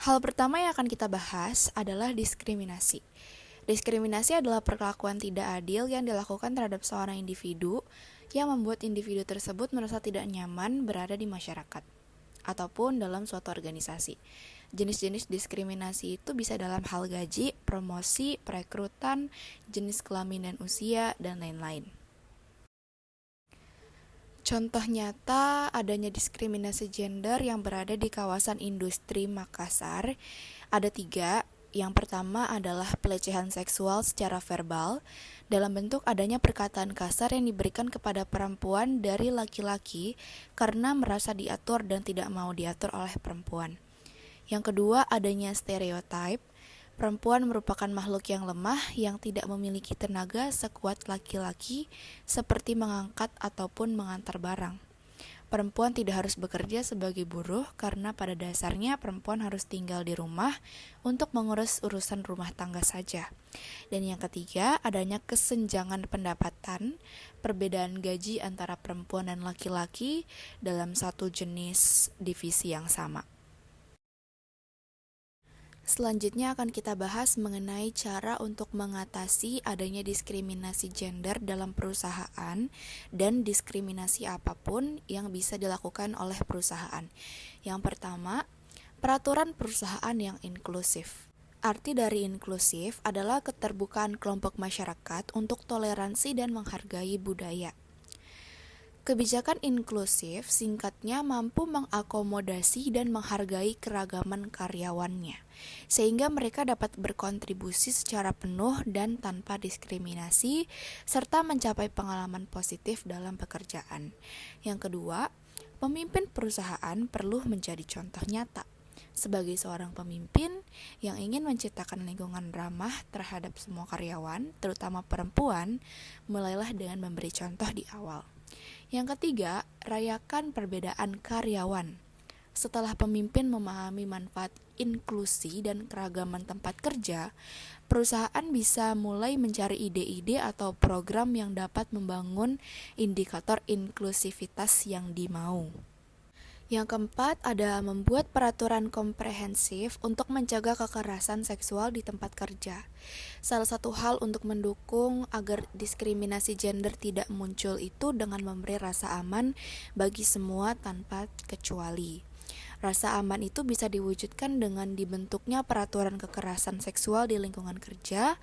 Hal pertama yang akan kita bahas adalah diskriminasi. Diskriminasi adalah perlakuan tidak adil yang dilakukan terhadap seorang individu yang membuat individu tersebut merasa tidak nyaman berada di masyarakat ataupun dalam suatu organisasi. Jenis-jenis diskriminasi itu bisa dalam hal gaji, promosi, perekrutan, jenis kelamin dan usia, dan lain-lain. Contoh nyata adanya diskriminasi gender yang berada di kawasan industri Makassar ada 3. Yang pertama adalah pelecehan seksual secara verbal dalam bentuk adanya perkataan kasar yang diberikan kepada perempuan dari laki-laki karena merasa diatur dan tidak mau diatur oleh perempuan. Yang kedua adanya stereotype. Perempuan merupakan makhluk yang lemah yang tidak memiliki tenaga sekuat laki-laki seperti mengangkat ataupun mengantar barang. Perempuan tidak harus bekerja sebagai buruh karena pada dasarnya perempuan harus tinggal di rumah untuk mengurus urusan rumah tangga saja. Dan yang ketiga, adanya kesenjangan pendapatan, perbedaan gaji antara perempuan dan laki-laki dalam satu jenis divisi yang sama. Selanjutnya akan kita bahas mengenai cara untuk mengatasi adanya diskriminasi gender dalam perusahaan dan diskriminasi apapun yang bisa dilakukan oleh perusahaan. Yang pertama, peraturan perusahaan yang inklusif. Arti dari inklusif adalah keterbukaan kelompok masyarakat untuk toleransi dan menghargai budaya. Kebijakan inklusif singkatnya mampu mengakomodasi dan menghargai keragaman karyawannya, sehingga mereka dapat berkontribusi secara penuh dan tanpa diskriminasi, serta mencapai pengalaman positif dalam pekerjaan. Yang kedua, pemimpin perusahaan perlu menjadi contoh nyata. Sebagai seorang pemimpin yang ingin menciptakan lingkungan ramah terhadap semua karyawan, terutama perempuan, mulailah dengan memberi contoh di awal. Yang ketiga, rayakan perbedaan karyawan. Setelah pemimpin memahami manfaat inklusi dan keragaman tempat kerja, perusahaan bisa mulai mencari ide-ide atau program yang dapat membangun indikator inklusivitas yang dimau. Yang keempat ada membuat peraturan komprehensif untuk mencegah kekerasan seksual di tempat kerja. Salah satu hal untuk mendukung agar diskriminasi gender tidak muncul itu dengan memberi rasa aman bagi semua tanpa kecuali. Rasa aman itu bisa diwujudkan dengan dibentuknya peraturan kekerasan seksual di lingkungan kerja,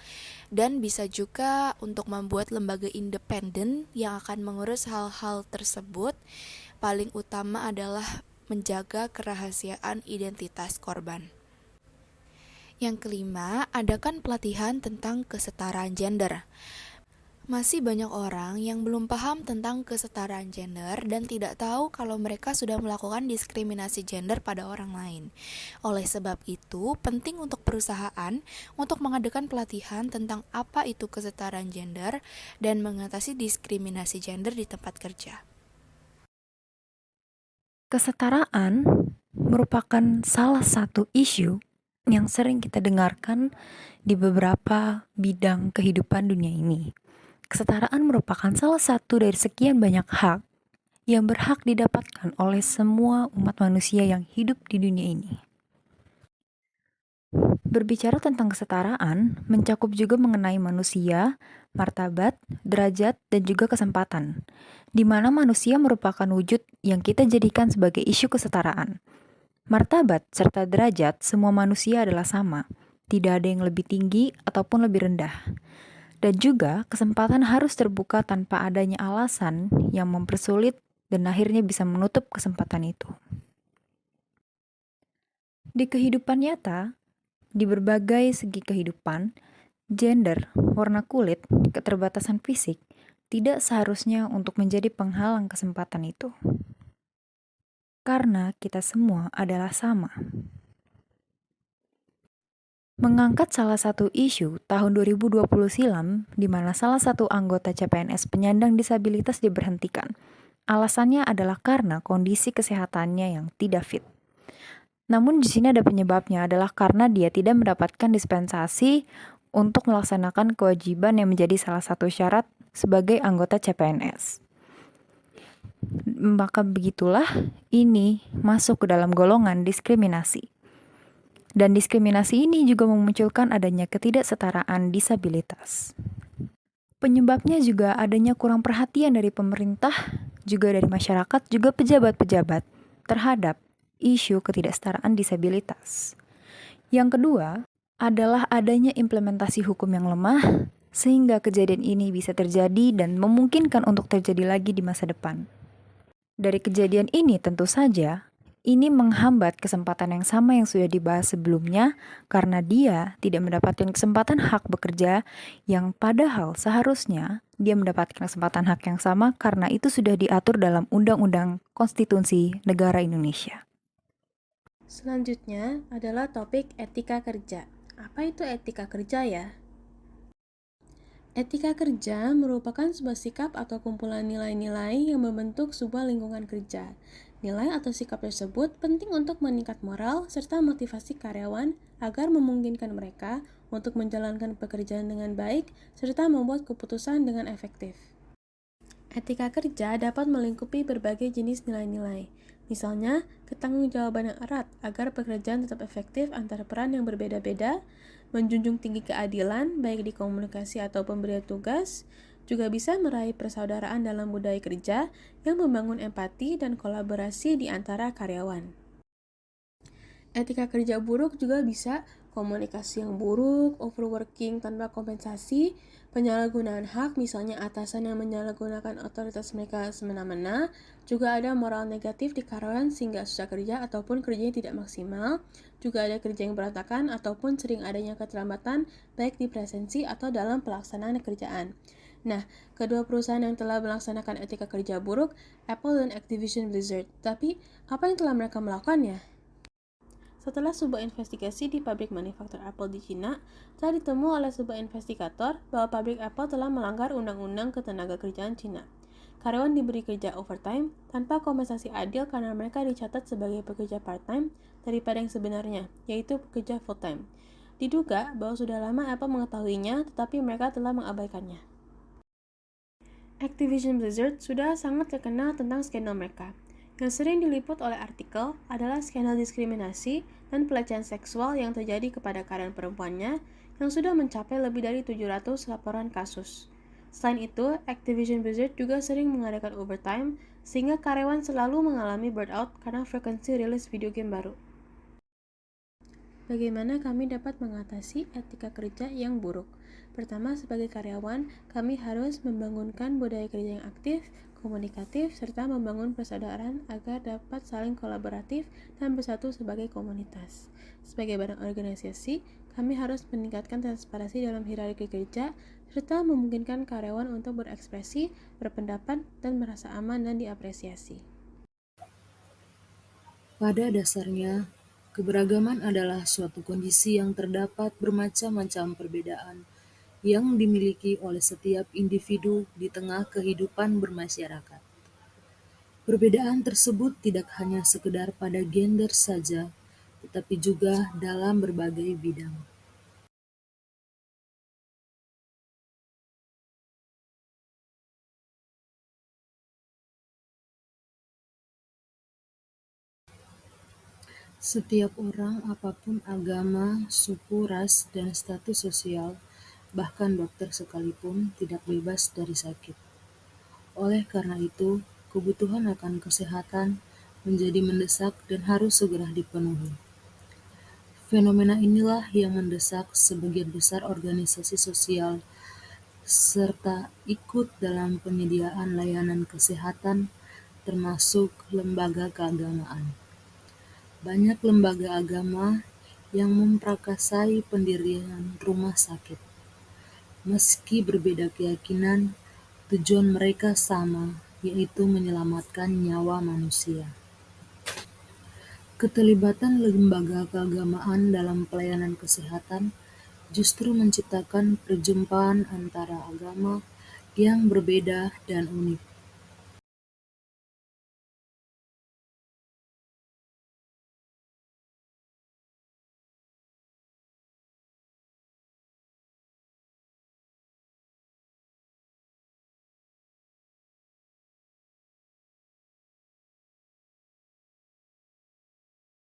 dan bisa juga untuk membuat lembaga independen yang akan mengurus hal-hal tersebut. Paling utama adalah menjaga kerahasiaan identitas korban. Yang kelima, adakan pelatihan tentang kesetaraan gender. Masih banyak orang yang belum paham tentang kesetaraan gender dan tidak tahu kalau mereka sudah melakukan diskriminasi gender pada orang lain. Oleh sebab itu, penting untuk perusahaan untuk mengadakan pelatihan tentang apa itu kesetaraan gender dan mengatasi diskriminasi gender di tempat kerja. Kesetaraan merupakan salah satu isu yang sering kita dengarkan di beberapa bidang kehidupan dunia ini. Kesetaraan merupakan salah satu dari sekian banyak hak yang berhak didapatkan oleh semua umat manusia yang hidup di dunia ini. Berbicara tentang kesetaraan mencakup juga mengenai manusia, martabat, derajat, dan juga kesempatan, di mana manusia merupakan wujud yang kita jadikan sebagai isu kesetaraan. Martabat serta derajat semua manusia adalah sama, tidak ada yang lebih tinggi ataupun lebih rendah. Dan juga kesempatan harus terbuka tanpa adanya alasan yang mempersulit dan akhirnya bisa menutup kesempatan itu. Di kehidupan nyata, di berbagai segi kehidupan, gender, warna kulit, keterbatasan fisik tidak seharusnya untuk menjadi penghalang kesempatan itu. Karena kita semua adalah sama. Mengangkat salah satu isu tahun 2020 silam, di mana salah satu anggota CPNS penyandang disabilitas diberhentikan. Alasannya adalah karena kondisi kesehatannya yang tidak fit. Namun di sini ada penyebabnya adalah karena dia tidak mendapatkan dispensasi untuk melaksanakan kewajiban yang menjadi salah satu syarat sebagai anggota CPNS. Maka begitulah ini masuk ke dalam golongan diskriminasi. Dan diskriminasi ini juga memunculkan adanya ketidaksetaraan disabilitas. Penyebabnya juga adanya kurang perhatian dari pemerintah, juga dari masyarakat, juga pejabat-pejabat terhadap isu ketidaksetaraan disabilitas. Yang kedua adalah adanya implementasi hukum yang lemah, sehingga kejadian ini bisa terjadi dan memungkinkan untuk terjadi lagi di masa depan. Dari kejadian ini tentu saja, ini menghambat kesempatan yang sama yang sudah dibahas sebelumnya karena dia tidak mendapatkan kesempatan hak bekerja yang padahal seharusnya dia mendapatkan kesempatan hak yang sama karena itu sudah diatur dalam Undang-Undang Konstitusi Negara Indonesia. Selanjutnya adalah topik etika kerja. Apa itu etika kerja ya? Etika kerja merupakan sebuah sikap atau kumpulan nilai-nilai yang membentuk sebuah lingkungan kerja. Nilai atau sikap tersebut penting untuk meningkat moral serta motivasi karyawan agar memungkinkan mereka untuk menjalankan pekerjaan dengan baik serta membuat keputusan dengan efektif. Etika kerja dapat melingkupi berbagai jenis nilai-nilai. Misalnya, ketanggungjawaban yang erat agar pekerjaan tetap efektif antara peran yang berbeda-beda, menjunjung tinggi keadilan baik di komunikasi atau pemberian tugas, juga bisa meraih persaudaraan dalam budaya kerja yang membangun empati dan kolaborasi di antara karyawan. Etika kerja buruk juga bisa komunikasi yang buruk, overworking tanpa kompensasi, penyalahgunaan hak, misalnya atasan yang menyalahgunakan otoritas mereka semena-mena, juga ada moral negatif di karyawan sehingga susah kerja ataupun kerjanya tidak maksimal, juga ada kerja yang berantakan ataupun sering adanya keterlambatan baik di presensi atau dalam pelaksanaan kerjaan. Nah, kedua perusahaan yang telah melaksanakan etika kerja buruk, Apple dan Activision Blizzard. Tapi, apa yang telah mereka melakukannya? Setelah sebuah investigasi di pabrik manufaktur Apple di China, telah ditemu oleh sebuah investigator bahwa pabrik Apple telah melanggar undang-undang ketenagakerjaan China. Karyawan diberi kerja overtime tanpa kompensasi adil karena mereka dicatat sebagai pekerja part-time daripada yang sebenarnya, yaitu pekerja full-time. Diduga bahwa sudah lama Apple mengetahuinya, tetapi mereka telah mengabaikannya. Activision Blizzard sudah sangat terkenal tentang skandal mereka. Yang sering diliput oleh artikel adalah skandal diskriminasi dan pelecehan seksual yang terjadi kepada karyawan perempuannya yang sudah mencapai lebih dari 700 laporan kasus. Selain itu, Activision Blizzard juga sering mengadakan overtime sehingga karyawan selalu mengalami burnout karena frekuensi rilis video game baru. Bagaimana kami dapat mengatasi etika kerja yang buruk? Pertama, sebagai karyawan, kami harus membangunkan budaya kerja yang aktif, komunikatif, serta membangun persaudaraan agar dapat saling kolaboratif dan bersatu sebagai komunitas. Sebagai badan organisasi, kami harus meningkatkan transparansi dalam hierarki kerja, serta memungkinkan karyawan untuk berekspresi, berpendapat, dan merasa aman dan diapresiasi. Pada dasarnya, keberagaman adalah suatu kondisi yang terdapat bermacam-macam perbedaan yang dimiliki oleh setiap individu di tengah kehidupan bermasyarakat. Perbedaan tersebut tidak hanya sekedar pada gender saja, tetapi juga dalam berbagai bidang. Setiap orang, apapun agama, suku, ras, dan status sosial, bahkan dokter sekalipun, tidak bebas dari sakit. Oleh karena itu, kebutuhan akan kesehatan menjadi mendesak dan harus segera dipenuhi. Fenomena inilah yang mendesak sebagian besar organisasi sosial serta ikut dalam penyediaan layanan kesehatan, termasuk lembaga keagamaan. Banyak lembaga agama yang memprakarsai pendirian rumah sakit. Meski berbeda keyakinan, tujuan mereka sama, yaitu menyelamatkan nyawa manusia. Keterlibatan lembaga keagamaan dalam pelayanan kesehatan justru menciptakan perjumpaan antara agama yang berbeda dan unik.